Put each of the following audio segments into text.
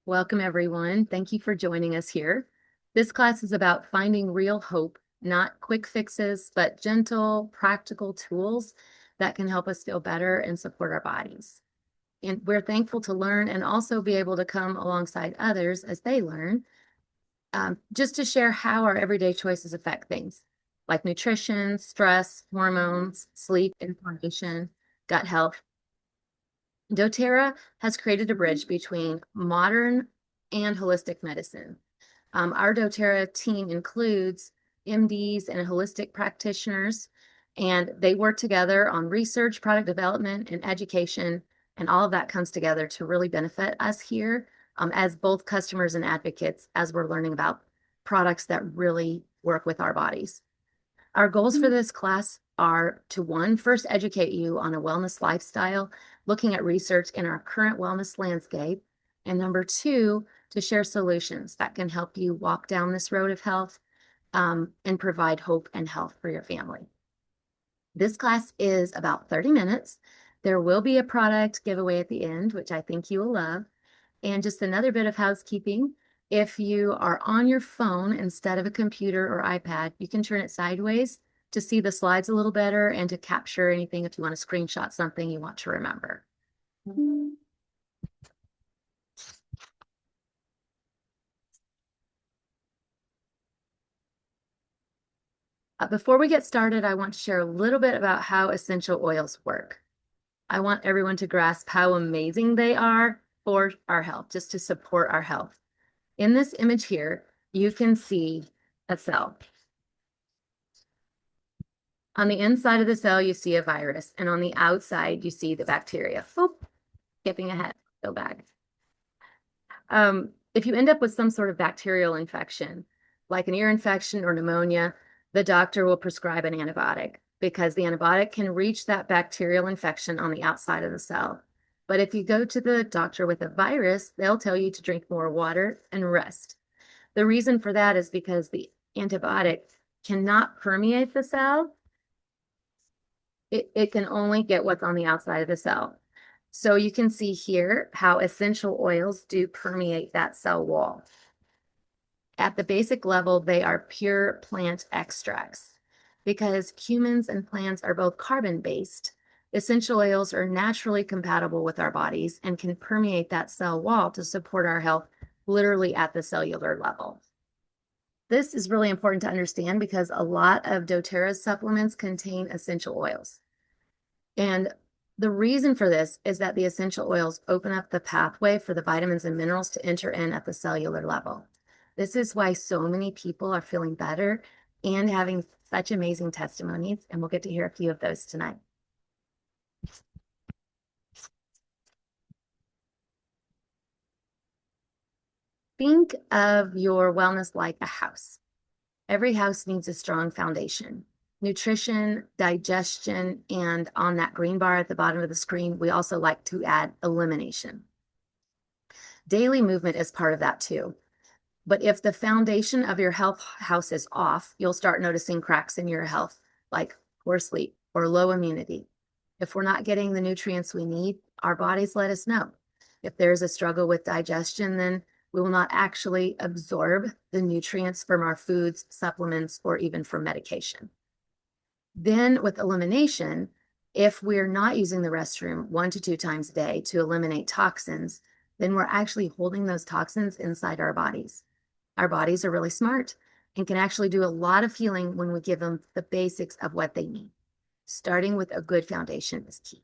Welcome, everyone. Thank you for joining us here. This class is about finding real hope, not quick fixes, but gentle, practical tools that can help us feel better and support our bodies. And we're thankful to learn and also be able to come alongside others as they learn, just to share how our everyday choices affect things like nutrition, stress, hormones, sleep, inflammation, gut health. doTERRA has created a bridge between modern and holistic medicine. Our doTERRA team includes MDs and holistic practitioners, and they work together on research, product development, and education, and all of that comes together to really benefit us here as both customers and advocates as we're learning about products that really work with our bodies. Our goals for this class are to, one, first educate you on a wellness lifestyle, looking at research in our current wellness landscape, and number two, to share solutions that can help you walk down this road of health and provide hope and health for your family. This class is about 30 minutes. There will be a product giveaway at the end, which I think you will love. And just another bit of housekeeping. If you are on your phone instead of a computer or iPad, you can turn it sideways to see the slides a little better and to capture anything if you want to screenshot something you want to remember. Before we get started, I want to share a little bit about how essential oils work. I want everyone to grasp how amazing they are for our health, just to support our health. In this image here, you can see a cell. On the inside of the cell, you see a virus, and on the outside, you see the bacteria. Oop, skipping ahead, go back. If you end up with some sort of bacterial infection, like an ear infection or pneumonia, the doctor will prescribe an antibiotic because the antibiotic can reach that bacterial infection on the outside of the cell. But if you go to the doctor with a virus, they'll tell you to drink more water and rest. The reason for that is because the antibiotic cannot permeate the cell. It can only get what's on the outside of the cell. So you can see here how essential oils do permeate that cell wall. At the basic level, they are pure plant extracts. Because humans and plants are both carbon-based, essential oils are naturally compatible with our bodies and can permeate that cell wall to support our health literally at the cellular level. This is really important to understand because a lot of doTERRA's supplements contain essential oils. And the reason for this is that the essential oils open up the pathway for the vitamins and minerals to enter in at the cellular level. This is why so many people are feeling better and having such amazing testimonies, and we'll get to hear a few of those tonight. Think of your wellness like a house. Every house needs a strong foundation. Nutrition, digestion, and on that green bar at the bottom of the screen, we also like to add elimination. Daily movement is part of that too. But if the foundation of your health house is off, you'll start noticing cracks in your health, like poor sleep or low immunity. If we're not getting the nutrients we need, our bodies let us know. If there's a struggle with digestion, then we will not actually absorb the nutrients from our foods, supplements, or even from medication. Then with elimination, if we're not using the restroom 1 to 2 times a day to eliminate toxins, then we're actually holding those toxins inside our bodies. Our bodies are really smart and can actually do a lot of healing when we give them the basics of what they need. Starting with a good foundation is key.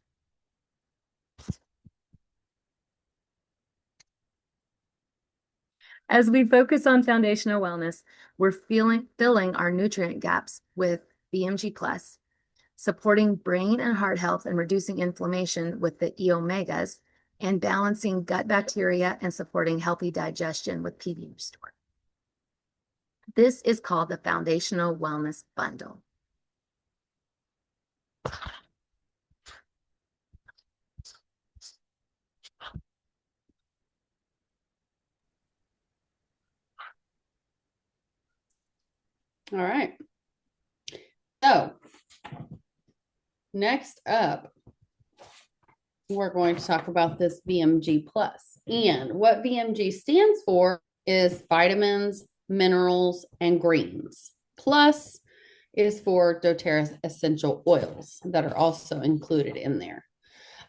As we focus on foundational wellness, we're filling our nutrient gaps with BMG Plus, supporting brain and heart health and reducing inflammation with the E-omegas, and balancing gut bacteria and supporting healthy digestion with PB Restore. This is called the Foundational Wellness Bundle. All right. So next up, we're going to talk about this VMG plus. And what VMG stands for is vitamins, minerals, and greens. Plus is for doTERRA's essential oils that are also included in there.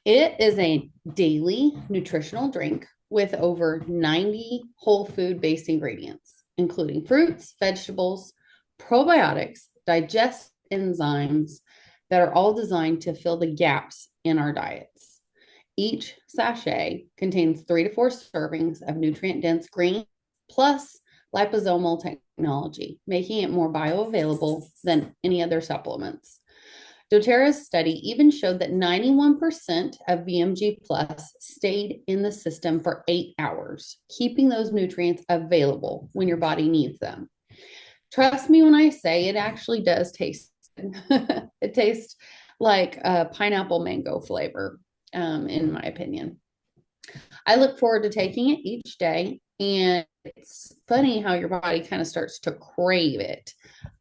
It is a daily nutritional drink with over 90 whole food based ingredients, including fruits, vegetables, probiotics, digest enzymes that are all designed to fill the gaps in our diets. Each sachet contains 3 to 4 servings of nutrient dense greens plus liposomal technology, making it more bioavailable than any other supplements. doTERRA's study even showed that 91% of VMG Plus stayed in the system for 8 hours, keeping those nutrients available when your body needs them. Trust me when I say it actually does taste good. It tastes like a pineapple mango flavor, in my opinion. I look forward to taking it each day. And it's funny how your body kind of starts to crave it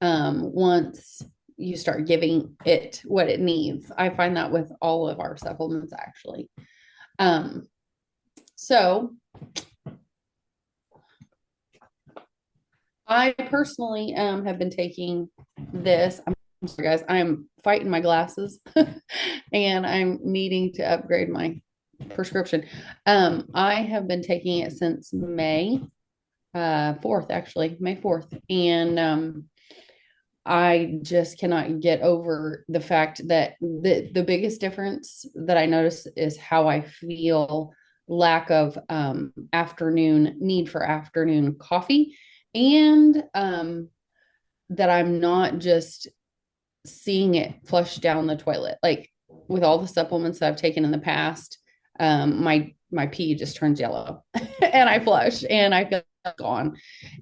once you start giving it what it needs. I find that with all of our supplements, actually. So I personally have been taking this. I'm sorry, guys. I'm fighting my glasses and I'm needing to upgrade my prescription. I have been taking it since May 4th, actually, May 4th. And I just cannot get over the fact that the biggest difference that I notice is how I feel lack of afternoon need for afternoon coffee, and that I'm not just seeing it flush down the toilet. Like with all the supplements that I've taken in the past, my pee just turns yellow and I flush and I feel gone.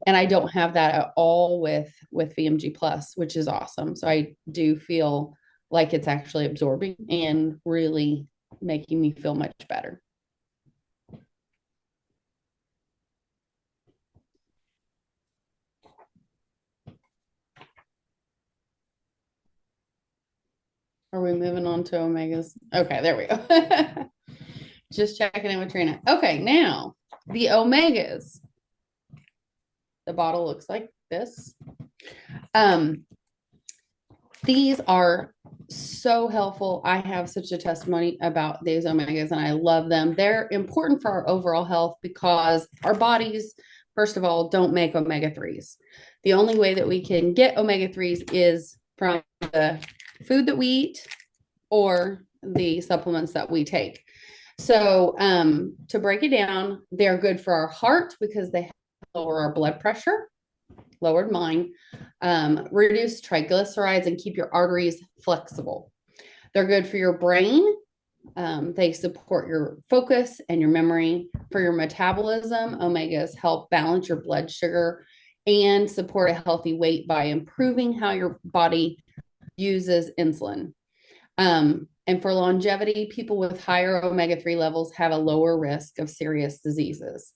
And I don't have that at all with VMG Plus, which is awesome. So I do feel like it's actually absorbing and really making me feel much better. Are we moving on to omegas? Okay, there we go. Just checking in with Trina. Okay, now the omegas. The bottle looks like this. These are so helpful. I have such a testimony about these omegas and I love them. They're important for our overall health because our bodies, first of all, don't make omega-3s. The only way that we can get omega-3s is from the food that we eat or the supplements that we take. So to break it down, they're good for our heart because they lower our blood pressure, lowered mine, reduce triglycerides, and keep your arteries flexible. They're good for your brain. They support your focus and your memory. For your metabolism, omegas help balance your blood sugar and support a healthy weight by improving how your body uses insulin. And for longevity, people with higher omega-3 levels have a lower risk of serious diseases.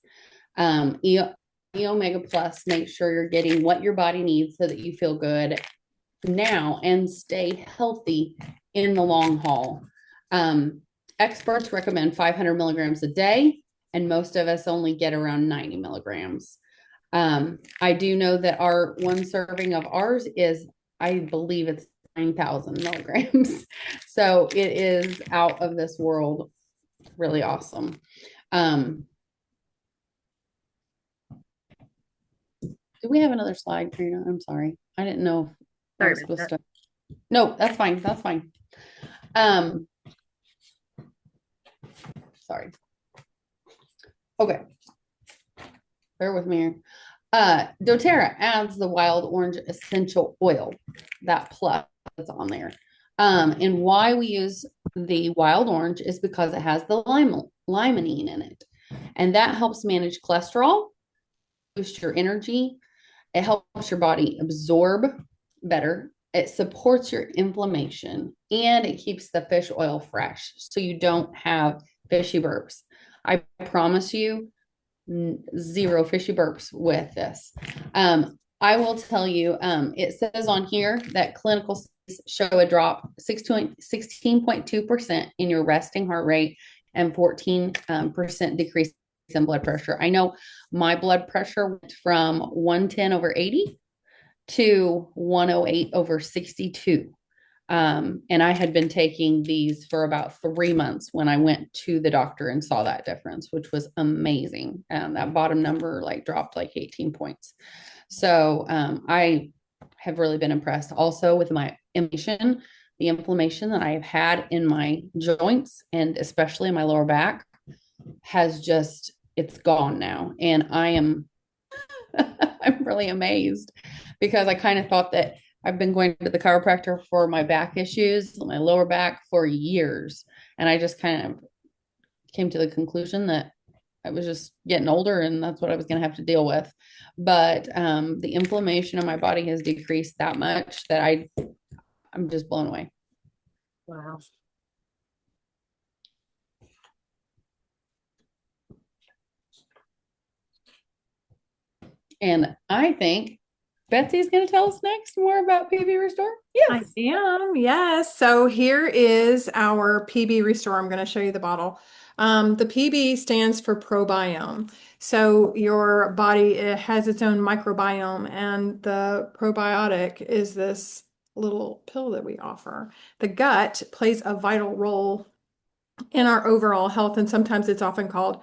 Omega Plus makes sure you're getting what your body needs so that you feel good now and stay healthy in the long haul. Experts recommend 500 milligrams a day, and most of us only get around 90 milligrams. I do know that our one serving of ours is, I believe it's 9,000 milligrams. So it is out of this world. Really awesome. Do we have another slide, Trina? I'm sorry. I didn't know if I was supposed to. No, that's fine. That's fine. Sorry. Okay. Bear with me here. doTERRA adds the wild orange essential oil, that plus that's on there. And why we use the wild orange is because it has the limonene in it. And that helps manage cholesterol, boost your energy. It helps your body absorb better. It supports your inflammation and it keeps the fish oil fresh so you don't have fishy burps. I promise you, zero fishy burps with this. I will tell you, it says on here that clinical studies show a drop 16.2% in your resting heart rate and 14% decrease in blood pressure. I know my blood pressure went from 110 over 80 to 108 over 62. And I had been taking these for about 3 months when I went to the doctor and saw that difference, which was amazing. That bottom number like dropped like 18 points. So I have really been impressed also with my inflammation, the inflammation that I have had in my joints and especially in my lower back has just, it's gone now. And I am, I'm really amazed because I kind of thought that I've been going to the chiropractor for my back issues, my lower back for years. And I just kind of came to the conclusion that I was just getting older and that's what I was going to have to deal with. But the inflammation in my body has decreased that much that I'm just blown away. Wow. And I think Betsy's going to tell us next more about PB Restore. I Yes. am, yes. So here is our PB Restore. I'm going to show you the bottle. The PB stands for probiome. So your body, it has its own microbiome, and the probiotic is this little pill that we offer. The gut plays a vital role in our overall health, and sometimes it's often called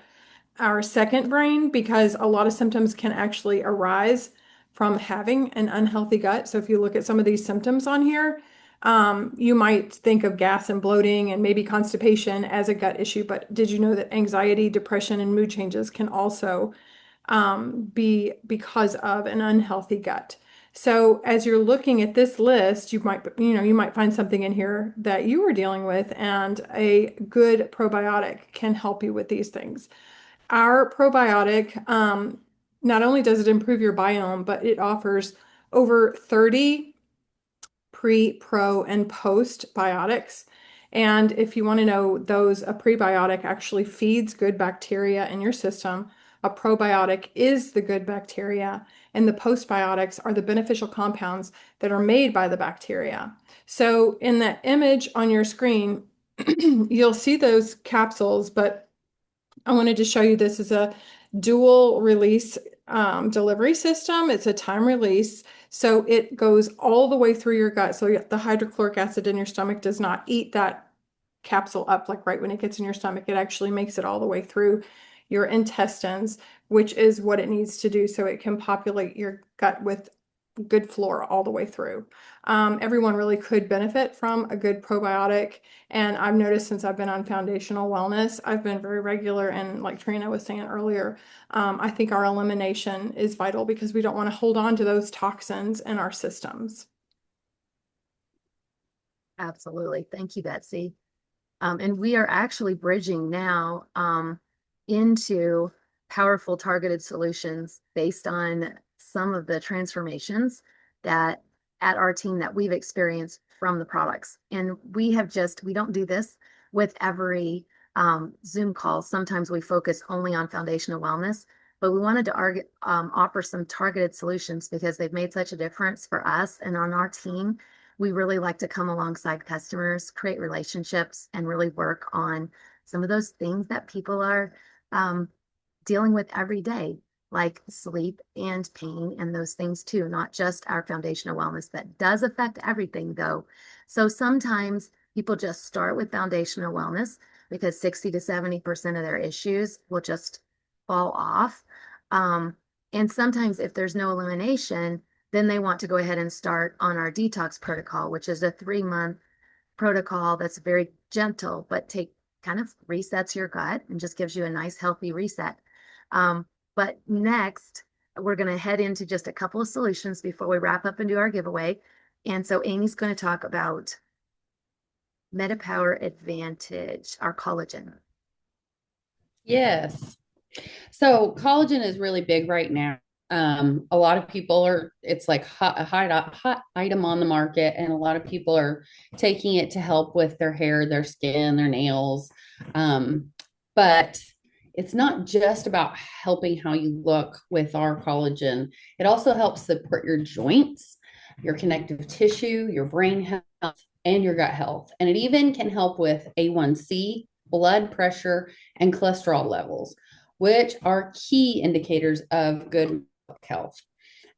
our second brain because a lot of symptoms can actually arise from having an unhealthy gut. So if you look at some of these symptoms on here, you might think of gas and bloating and maybe constipation as a gut issue, but did you know that anxiety, depression, and mood changes can also be because of an unhealthy gut? So as you're looking at this list, you might find something in here that you are dealing with, and a good probiotic can help you with these things. Our probiotic, not only does it improve your biome, but it offers over 30 pre, pro, and postbiotics. And if you want to know those, a prebiotic actually feeds good bacteria in your system. A probiotic is the good bacteria, and the postbiotics are the beneficial compounds that are made by the bacteria. So in that image on your screen, you'll see those capsules, but I wanted to show you this is a dual release delivery system. It's a time release. So it goes all the way through your gut. So the hydrochloric acid in your stomach does not eat that capsule up like right when it gets in your stomach. It actually makes it all the way through your intestines, which is what it needs to do so it can populate your gut with good flora all the way through. Everyone really could benefit from a good probiotic. And I've noticed since I've been on foundational wellness, I've been very regular. And like Trina was saying earlier, I think our elimination is vital because we don't want to hold on to those toxins in our systems. Absolutely. Thank you, Betsy. And we are actually bridging now into powerful targeted solutions based on some of the transformations that at our team that we've experienced from the products. And we don't do this with every Zoom call. Sometimes we focus only on foundational wellness, but we wanted to offer some targeted solutions because they've made such a difference for us and on our team. We really like to come alongside customers, create relationships, and really work on some of those things that people are dealing with every day, like sleep and pain and those things too, not just our foundational wellness that does affect everything though. So sometimes people just start with foundational wellness because 60 to 70% of their issues will just fall off. And sometimes if there's no elimination, then they want to go ahead and start on our detox protocol, which is a 3-month protocol that's very gentle, but kind of resets your gut and just gives you a nice healthy reset. But next, we're going to head into just a couple of solutions before we wrap up and do our giveaway. And so Amy's going to talk about MetaPower Advantage, our collagen. Yes. So collagen is really big right now. A lot of people it's like a hot item on the market, and a lot of people are taking it to help with their hair, their skin, their nails. But it's not just about helping how you look with our collagen. It also helps support your joints, your connective tissue, your brain health, and your gut health. And it even can help with A1C, blood pressure, and cholesterol levels, which are key indicators of good health.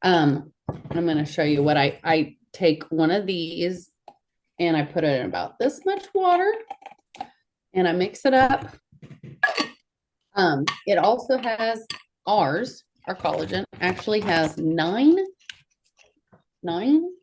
I'm going to show you what I take one of these and I put it in about this much water and I mix it up. It also has our collagen actually has nine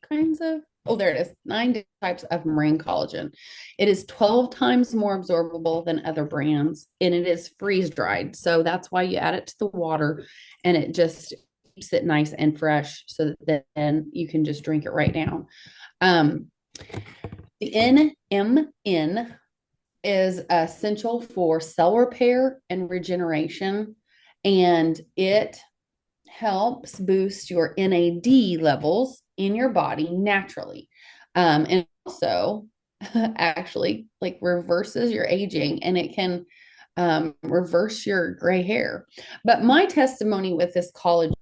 kinds of, oh, there it is, 9 types of marine collagen. It is 12 times more absorbable than other brands, and it is freeze dried. So that's why you add it to the water and it just keeps it nice and fresh so that then you can just drink it right down. The NMN is essential for cell repair and regeneration, and it helps boost your NAD levels in your body naturally. And also actually like reverses your aging, and it can reverse your gray hair. But my testimony with this collagen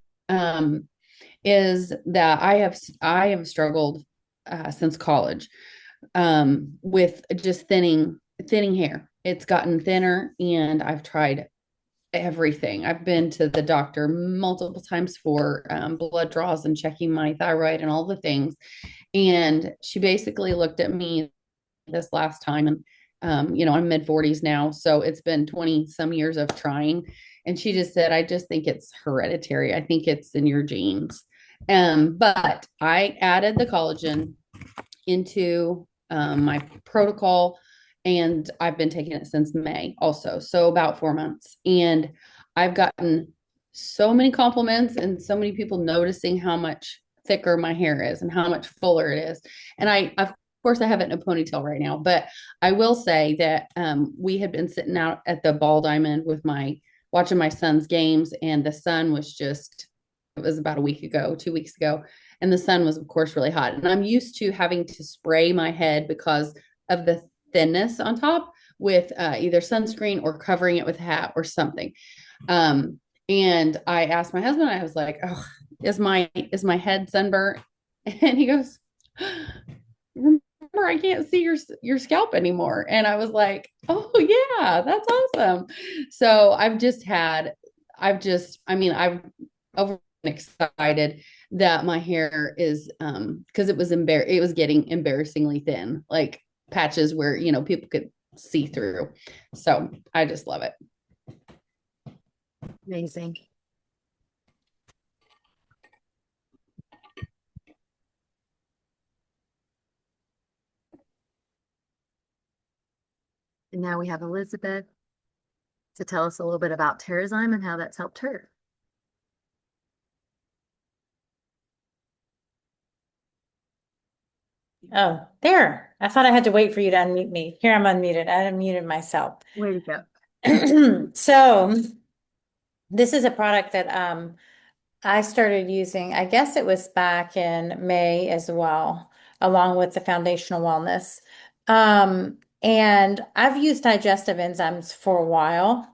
is that I have struggled since college with just thinning hair. It's gotten thinner, and I've tried everything. I've been to the doctor multiple times for blood draws and checking my thyroid and all the things. And she basically looked at me this last time, and I'm mid 40s now, so it's been 20 some years of trying. And she just said, I just think it's hereditary. I think it's in your genes. But I added the collagen into my protocol, and I've been taking it since May also, so about 4 months. And I've gotten so many compliments and so many people noticing how much thicker my hair is and how much fuller it is. And of course, I have it in a ponytail right now, but I will say that we had been sitting out at the Ball Diamond watching my son's games, and the sun was it was about a week ago, 2 weeks ago. And the sun was, of course, really hot. And I'm used to having to spray my head because of the thinness on top with either sunscreen or covering it with a hat or something. And I asked my husband, I was like, oh, is my head sunburnt? And he goes, remember, I can't see your scalp anymore. And I was like, oh yeah, that's awesome. So I've over excited that my hair is because it was getting embarrassingly thin, like patches where people could see through. So I just love it. Amazing. And now we have Elizabeth to tell us a little bit about Terrazyme and how that's helped her. Oh, there. I thought I had to wait for you to unmute me. Here, I'm unmuted. I unmuted myself. Way to go. So this is a product that I started using, I guess it was back in May as well, along with the foundational wellness. And I've used digestive enzymes for a while.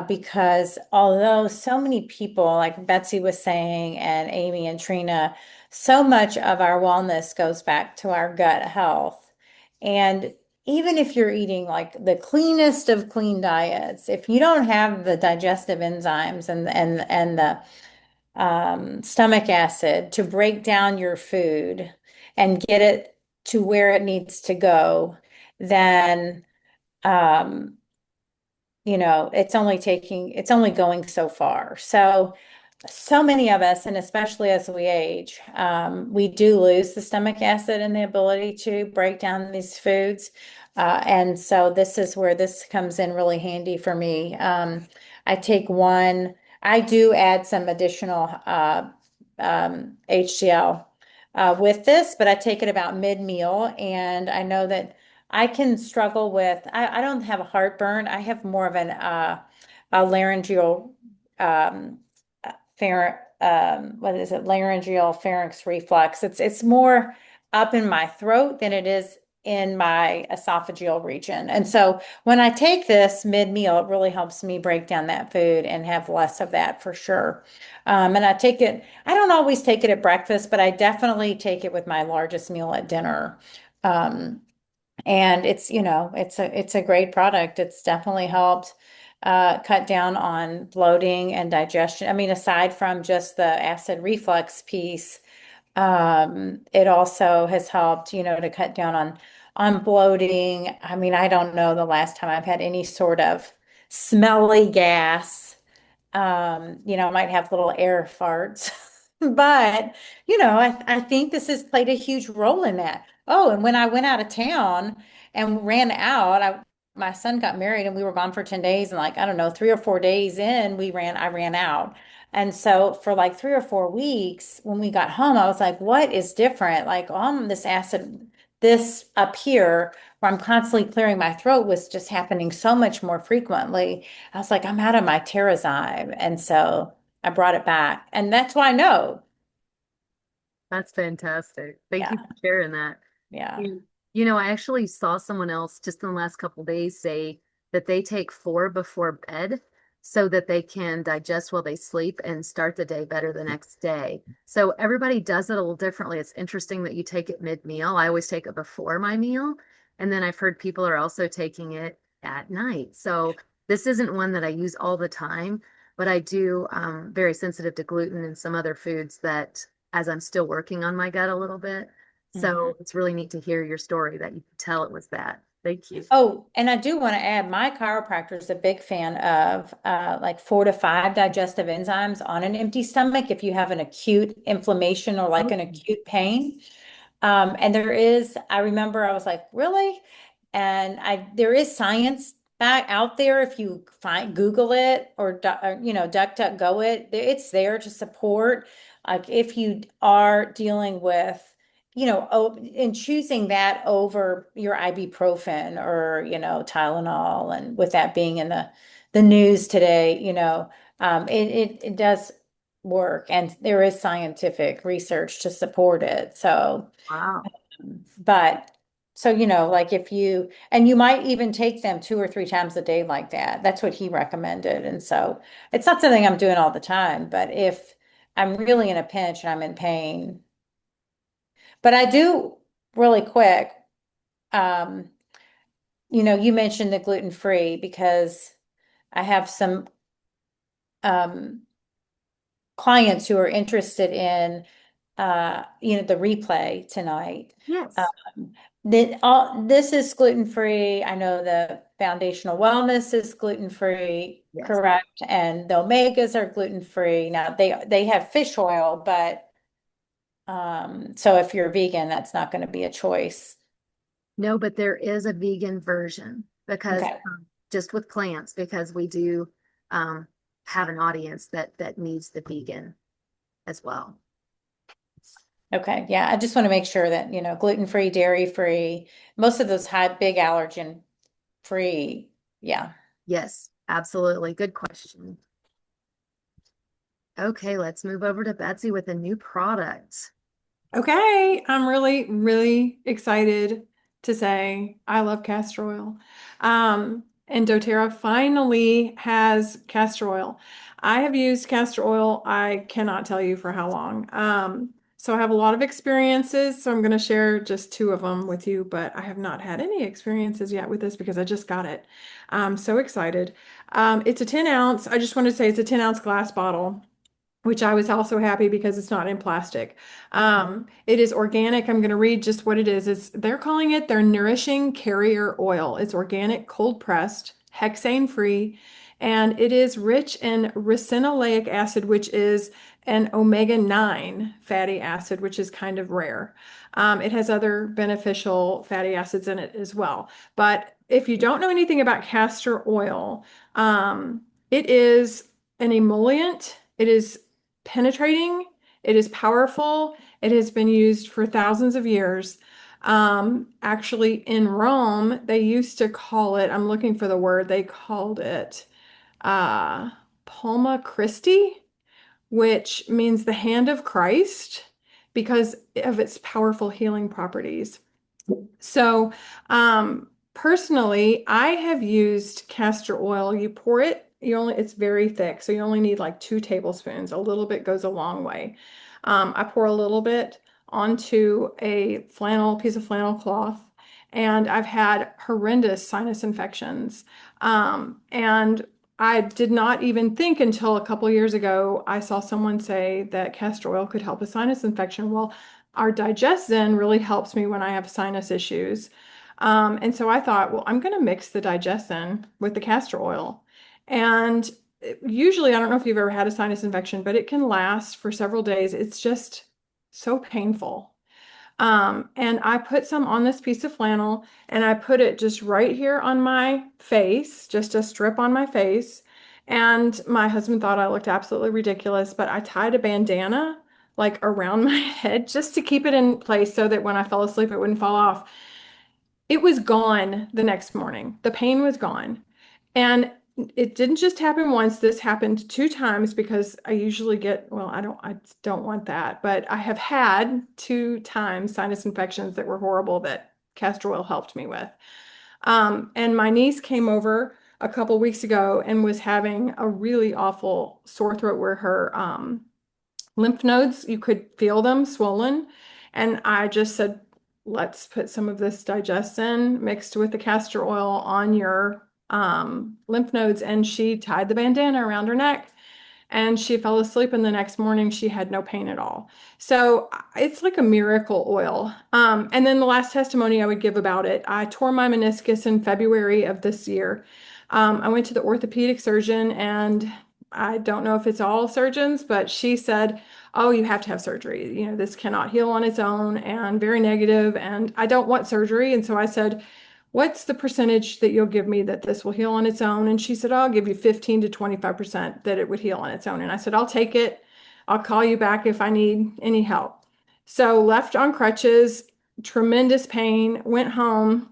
Because although so many people, like Betsy was saying, and Amy and Trina, so much of our wellness goes back to our gut health. And even if you're eating like the cleanest of clean diets, if you don't have the digestive enzymes and the stomach acid to break down your food and get it to where it needs to go, then it's only going so far. So many of us, and especially as we age, we do lose the stomach acid and the ability to break down these foods. And so this is where this comes in really handy for me. I do add some additional HCl with this, but I take it about mid-meal, and I know that I can struggle with, I don't have a heartburn. I have more of a laryngeal, what is it? Laryngeal pharynx reflux. It's more up in my throat than it is in my esophageal region. And so when I take this mid-meal, it really helps me break down that food and have less of that for sure. And I take it, I don't always take it at breakfast, but I definitely take it with my largest meal at dinner. Um, and it's, it's a great product. It's definitely helped cut down on bloating and digestion. I mean, aside from just the acid reflux piece, it also has helped, to cut down on bloating. I mean, I don't know the last time I've had any sort of smelly gas. I might have little air farts, but I think this has played a huge role in that. Oh, and when I went out of town and ran out, my son got married and we were gone for 10 days, and like, I don't know, 3 or 4 days in, I ran out. And so for like 3 or 4 weeks, when we got home, I was like, what is different? Like, this acid, this up here, where I'm constantly clearing my throat, was just happening so much more frequently. I was like, I'm out of my Terrazyme. And so I brought it back. And that's why I know. That's fantastic. Thank Yeah. you for sharing that. Yeah. I actually saw someone else just in the last couple of days say that they take 4 before bed so that they can digest while they sleep and start the day better the next day. So everybody does it a little differently. It's interesting that you take it mid-meal. I always take it before my meal. And then I've heard people are also taking it at night. So this isn't one that I use all the time, but I do very sensitive to gluten and some other foods that as I'm still working on my gut a little bit. So it's really neat to hear your story that you could tell it was that. Thank you. Oh, and I do want to add, my chiropractor is a big fan of like 4 to 5 digestive enzymes on an empty stomach if you have an acute inflammation or like an acute pain. And I remember I was like, really? And there is science back out there. If you Google it or DuckDuckGo it, it's there to support. Like if you are dealing with, in choosing that over your ibuprofen or, Tylenol, and with that being in the news today, it does work, and there is scientific research to support it. So, Wow. but like and you might even take them 2 or 3 times a day like that. That's what he recommended. And so it's not something I'm doing all the time, but if I'm really in a pinch and I'm in pain, but I do really quick, um, you mentioned the gluten free because I have some um clients who are interested in the replay tonight. Yes. This is gluten free. I know the foundational wellness is gluten free, Yes. correct? And the omegas are gluten free. Now they have fish oil, but so if you're vegan, that's not going to be a choice. No, but there is a vegan version because Okay. just with plants, because we do have an audience that needs the vegan as well. Okay. Yeah. I just want to make sure that, gluten free, dairy free, most of those big allergen free. Yeah. Yes, absolutely. Good question. Okay, let's move over to Betsy with a new product. Okay, I'm really, really excited to say I love castor oil. And doTERRA finally has castor oil. I have used castor oil, I cannot tell you for how long. So I have a lot of experiences, so I'm going to share just 2 of them with you, but I have not had any experiences yet with this because I just got it. I'm so excited. It's a 10 ounce. I just wanted to say it's a 10-ounce glass bottle, which I was also happy because it's not in plastic. It is organic. I'm going to read just what it is. They're calling it their Nourishing Carrier Oil. It's organic, cold pressed, hexane free, and it is rich in ricinoleic acid, which is an omega-9 fatty acid, which is kind of rare. It has other beneficial fatty acids in it as well. But if you don't know anything about castor oil, it is an emollient. It is penetrating. It is powerful. It has been used for thousands of years. Actually, in Rome, they used to call it, I'm looking for the word, they called it Palma Christi, which means the hand of Christ because of its powerful healing properties. So, personally, I have used castor oil. You pour it, it's very thick, so you only need like 2 tablespoons. A little bit goes a long way. I pour a little bit onto a piece of flannel cloth, and I've had horrendous sinus infections. And I did not even think until a couple years ago, I saw someone say that castor oil could help a sinus infection. Well, our Digestin really helps me when I have sinus issues. And so I thought, well, I'm going to mix the Digestin with the castor oil. And usually, I don't know if you've ever had a sinus infection, but it can last for several days. It's just so painful. And I put some on this piece of flannel and I put it just right here on my face, just a strip on my face. And my husband thought I looked absolutely ridiculous, but I tied a bandana like around my head just to keep it in place so that when I fell asleep, it wouldn't fall off. It was gone the next morning. The pain was gone. And it didn't just happen once. This happened 2 times because I usually get, well, I don't want that, but I have had 2 times sinus infections that were horrible that castor oil helped me with. And my niece came over a couple weeks ago and was having a really awful sore throat where her lymph nodes, you could feel them swollen. And I just said, let's put some of this Digestin mixed with the castor oil on your lymph nodes. And she tied the bandana around her neck and she fell asleep. And the next morning, she had no pain at all. So it's like a miracle oil. And then the last testimony I would give about it, I tore my meniscus in February of this year. I went to the orthopedic surgeon, and I don't know if it's all surgeons, but she said, oh, you have to have surgery. This cannot heal on its own, and very negative, and I don't want surgery. And so I said, what's the percentage that you'll give me that this will heal on its own? And she said, oh, I'll give you 15 to 25% that it would heal on its own. And I said, I'll take it. I'll call you back if I need any help. So left on crutches, tremendous pain, went home.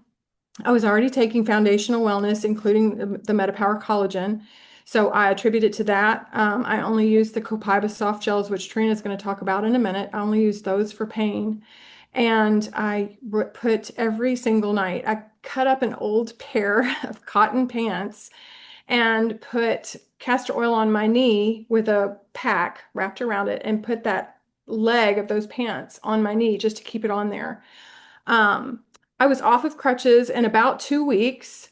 I was already taking foundational wellness, including the MetaPower collagen. So I attribute it to that. I only use the Copaiba soft gels, which Trina is going to talk about in a minute. I only use those for pain. And I put every single night, I cut up an old pair of cotton pants and put castor oil on my knee with a pack wrapped around it and put that leg of those pants on my knee just to keep it on there. Um, I was off of crutches in about 2 weeks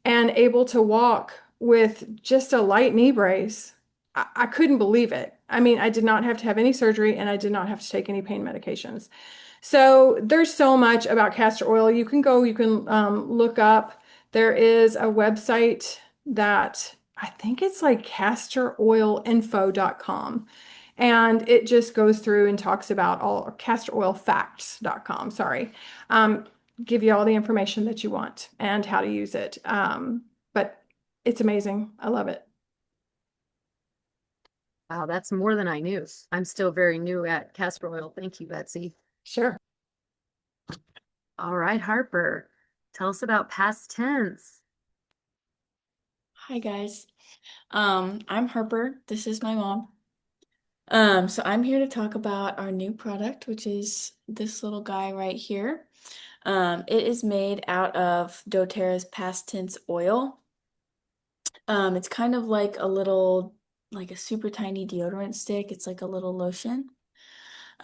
and able to walk with just a light knee brace. I couldn't believe it. I mean, I did not have to have any surgery and I did not have to take any pain medications. So there's so much about castor oil. You can look up. There is a website that I think it's like castoroilinfo.com. And it just goes through and talks about all castoroilfacts.com, sorry. Give you all the information that you want and how to use it. But it's amazing. I love it. Wow, that's more than I knew. I'm still very new at castor oil. Thank you, Betsy. Sure. All right, Harper, tell us about past tense. Hi guys. I'm Harper. This is my mom. So I'm here to talk about our new product, which is this little guy right here. It is made out of doTERRA's past tense oil. It's kind of like a super tiny deodorant stick. It's like a little lotion.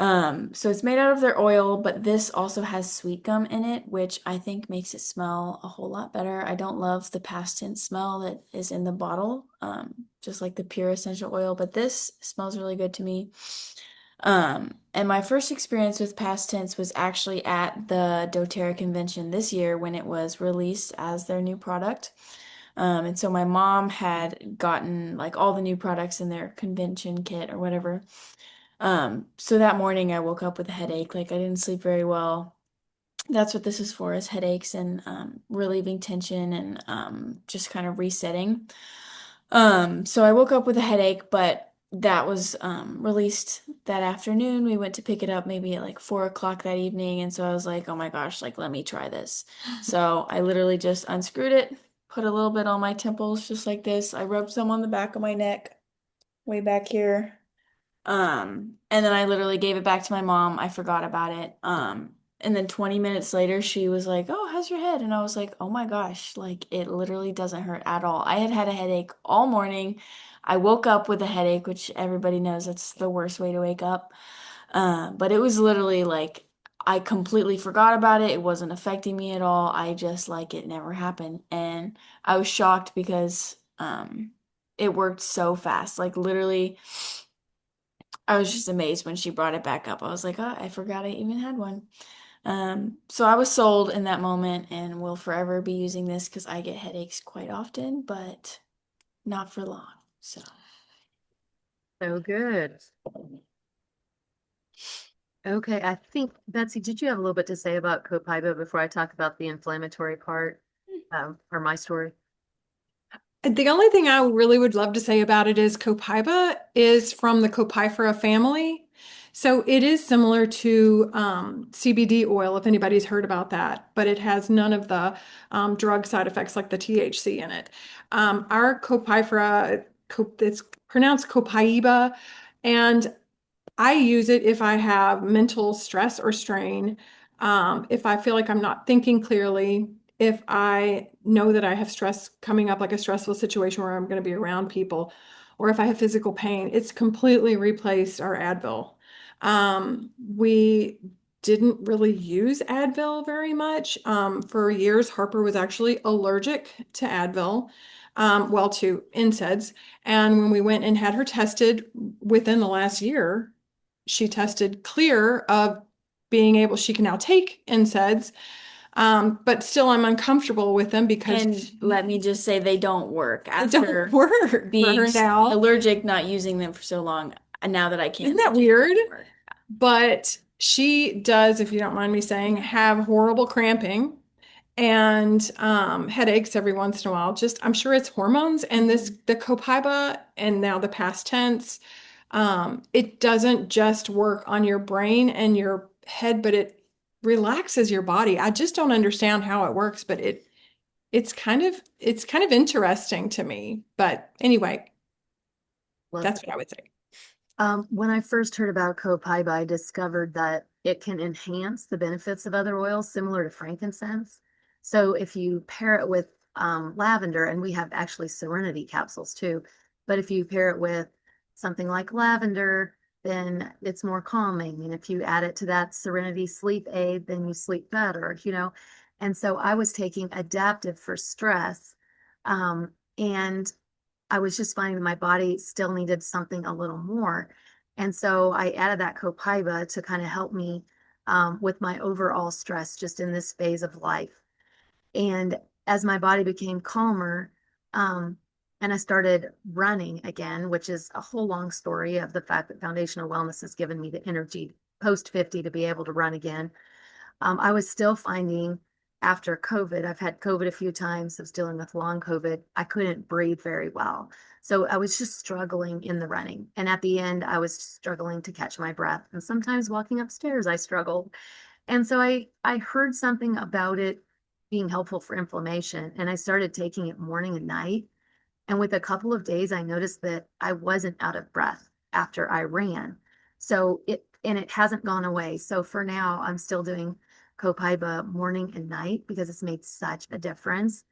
So it's made out of their oil, but this also has sweet gum in it, which I think makes it smell a whole lot better. I don't love the past tense smell that is in the bottle, just like the pure essential oil, but this smells really good to me. And my first experience with past tense was actually at the doTERRA convention this year when it was released as their new product. And so my mom had gotten like all the new products in their convention kit or whatever. So that morning I woke up with a headache, like I didn't sleep very well. That's what this is for, is headaches and relieving tension and just kind of resetting. So I woke up with a headache, but that was released that afternoon. We went to pick it up maybe at like 4 o'clock that evening, and so I was like, oh my gosh, like let me try this. So I literally just unscrewed it, put a little bit on my temples just like this. I rubbed some on the back of my neck, way back here. And then I literally gave it back to my mom. I forgot about it. And then 20 minutes later, she was like, "Oh, how's your head?" And I was like, "Oh my gosh, like it literally doesn't hurt at all." I had had a headache all morning. I woke up with a headache, which everybody knows that's the worst way to wake up. But it was literally like I completely forgot about it. It wasn't affecting me at all. I just like it never happened. And I was shocked because it worked so fast. Like literally, I was just amazed when she brought it back up. I was like, "Oh, I forgot I even had one." So I was sold in that moment and will forever be using this because I get headaches quite often, but not for long. So So good. Okay, I think, Betsy, did you have a little bit to say about Copaiba before I talk about the inflammatory part, or my story? The only thing I really would love to say about it is Copaiba is from the Copifera family. So it is similar to CBD oil, if anybody's heard about that, but it has none of the drug side effects like the THC in it. Our Copifera, it's pronounced Copaiba, and I use it if I have mental stress or strain, if I feel like I'm not thinking clearly, if I know that I have stress coming up, like a stressful situation where I'm going to be around people, or if I have physical pain. It's completely replaced our Advil. We didn't really use Advil very much. For years, Harper was actually allergic to Advil, well, to NSAIDs. And when we went and had her tested within the last year, she tested clear of being able, she can now take NSAIDs, but still I'm uncomfortable with them because and let me just say they don't work they after don't work for being her now. allergic, not using them for so long. And now that I can, Isn't they that just weird? don't work. But she does, if you don't mind me saying, have horrible cramping and headaches every once in a while. Just, I'm sure it's hormones and this, the Copaiba and now the past tense, it doesn't just work on your brain and your head, but it relaxes your body. I just don't understand how it works, but it's kind of interesting to me. But anyway, Well, that's what I would say. when I first heard about Copaiba, I discovered that it can enhance the benefits of other oils, similar to frankincense. So if you pair it with lavender, and we have actually Serenity capsules too, but if you pair it with something like lavender, then it's more calming. And if you add it to that Serenity sleep aid, then you sleep better, you know. And so I was taking adaptive for stress. And I was just finding that my body still needed something a little more. And so I added that Copaiba to kind of help me with my overall stress just in this phase of life. And as my body became calmer, um, and I started running again, which is a whole long story of the fact that foundational wellness has given me the energy post 50 to be able to run again. I was still finding after COVID, I've had COVID a few times. I was dealing with long COVID. I couldn't breathe very well. So I was just struggling in the running. And at the end, I was struggling to catch my breath. And sometimes walking upstairs, I struggled. And so I heard something about it being helpful for inflammation. And I started taking it morning and night. And with a couple of days, I noticed that I wasn't out of breath after I ran. And it hasn't gone away. So for now, I'm still doing Copaiba morning and night because it's made such a difference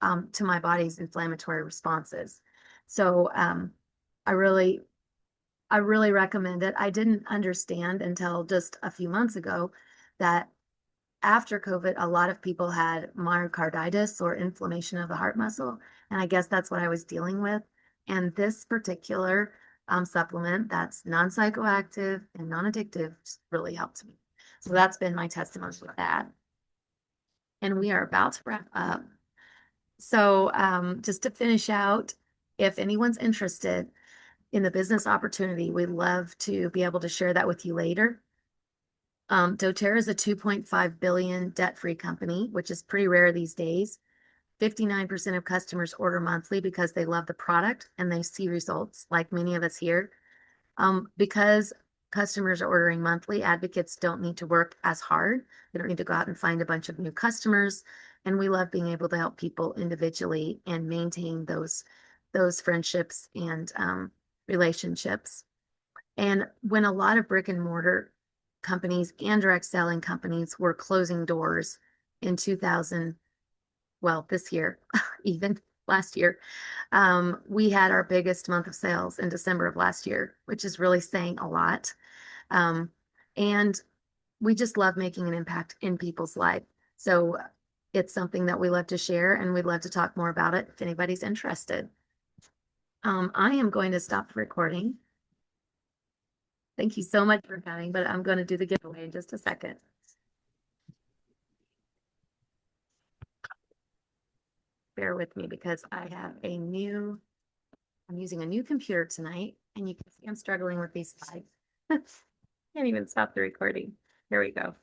to my body's inflammatory responses. So I really, I really recommend it. I didn't understand until just a few months ago that after COVID, a lot of people had myocarditis or inflammation of the heart muscle. And I guess that's what I was dealing with. And this particular supplement that's non-psychoactive and non-addictive just really helped me. So that's been my testimony with that. And we are about to wrap up. So just to finish out, if anyone's interested in the business opportunity, we'd love to be able to share that with you later. doTERRA is a 2.5 billion debt-free company, which is pretty rare these days. 59% of customers order monthly because they love the product and they see results, like many of us here. Because customers are ordering monthly, advocates don't need to work as hard. They don't need to go out and find a bunch of new customers. And we love being able to help people individually and maintain those friendships and relationships. And when a lot of brick and mortar companies and direct selling companies were closing doors in 2000, well, this year, even last year. We had our biggest month of sales in December of last year, which is really saying a lot. And we just love making an impact in people's life. So it's something that we love to share, and we'd love to talk more about it if anybody's interested. I am going to stop the recording. Thank you so much for coming, but I'm going to do the giveaway in just a second. Bear with me because I'm using a new computer tonight, and you can see I'm struggling with these slides. Can't even stop the recording. Here we go.